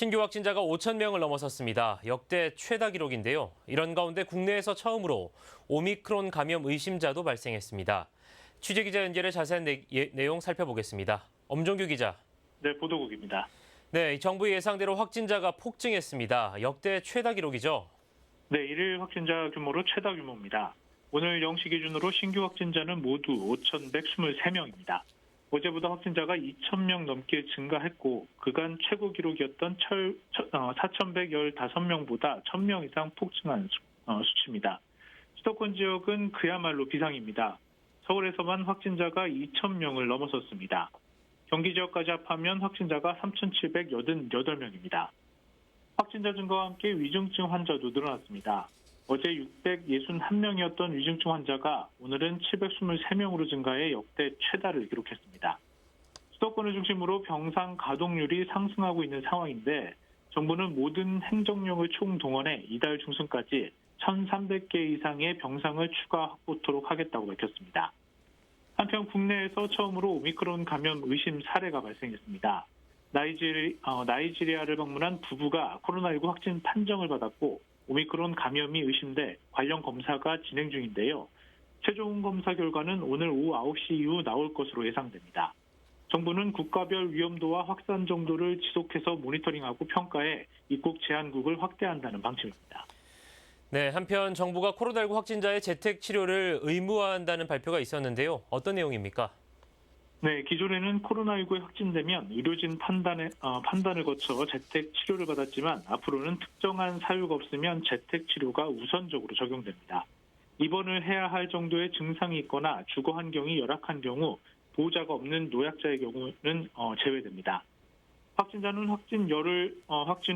신규 확진자가 5천 명을 넘어섰습니다. 역대 최다 기록인데요. 이런 가운데 국내에서 처음으로 오미크론 감염 의심자도 발생했습니다. 취재기자 연결해 자세한 내용 살펴보겠습니다. 엄종규 기자. 네, 보도국입니다. 네, 정부의 예상대로 확진자가 폭증했습니다. 역대 최다 기록이죠? 네, 일일 확진자 규모로 최다 규모입니다. 오늘 0시 기준으로 신규 확진자는 모두 5,123명입니다. 어제보다 확진자가 2,000명 넘게 증가했고 그간 최고 기록이었던 4,115명보다 1,000명 이상 폭증한 수치입니다. 수도권 지역은 그야말로 비상입니다. 서울에서만 확진자가 2,000명을 넘어섰습니다. 경기 지역까지 합하면 확진자가 3,788명입니다. 확진자 증가와 함께 위중증 환자도 늘어났습니다. 어제 661명이었던 위중증 환자가 오늘은 723명으로 증가해 역대 최다를 기록했습니다. 수도권을 중심으로 병상 가동률이 상승하고 있는 상황인데 정부는 모든 행정력을 총동원해 이달 중순까지 1,300개 이상의 병상을 추가 확보토록 하겠다고 밝혔습니다. 한편 국내에서 처음으로 오미크론 감염 의심 사례가 발생했습니다. 나이지리아를 방문한 부부가 코로나19 확진 판정을 받았고 오미크론 감염이 의심돼 관련 검사가 진행 중인데요. 최종 검사 결과는 오늘 오후 9시 이후 나올 것으로 예상됩니다. 정부는 국가별 위험도와 확산 정도를 지속해서 모니터링하고 평가해 입국 제한국을 확대한다는 방침입니다. 네, 한편 정부가 코로나19 확진자의 재택 치료를 의무화한다는 발표가 있었는데요. 어떤 내용입니까? 네, 기존에는 코로나19에 확진되면 의료진 판단을 거쳐 재택 치료를 받았지만 앞으로는 특정한 사유가 없으면 재택 치료가 우선적으로 적용됩니다. 입원을 해야 할 정도의 증상이 있거나 주거 환경이 열악한 경우 보호자가 없는 노약자의 경우는 제외됩니다. 확진자는 확진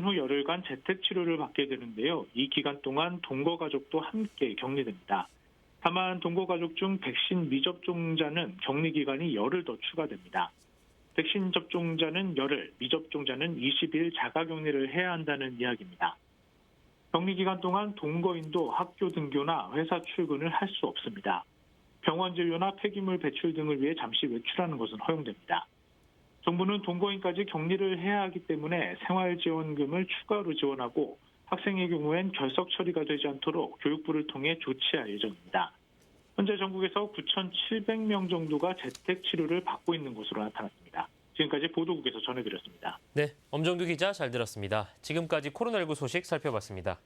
후 열흘간 재택 치료를 받게 되는데요. 이 기간 동안 동거 가족도 함께 격리됩니다. 다만 동거 가족 중 백신 미접종자는 격리 기간이 열흘 더 추가됩니다. 백신 접종자는 열흘, 미접종자는 20일 자가 격리를 해야 한다는 이야기입니다. 격리 기간 동안 동거인도 학교 등교나 회사 출근을 할 수 없습니다. 병원 진료나 폐기물 배출 등을 위해 잠시 외출하는 것은 허용됩니다. 정부는 동거인까지 격리를 해야 하기 때문에 생활지원금을 추가로 지원하고 학생의 경우엔 결석 처리가 되지 않도록 교육부를 통해 조치할 예정입니다. 현재 전국에서 9,700명 정도가 재택 치료를 받고 있는 것으로 나타났습니다. 지금까지 보도국에서 전해드렸습니다. 네, 엄종규 기자 잘 들었습니다. 지금까지 코로나19 소식 살펴봤습니다.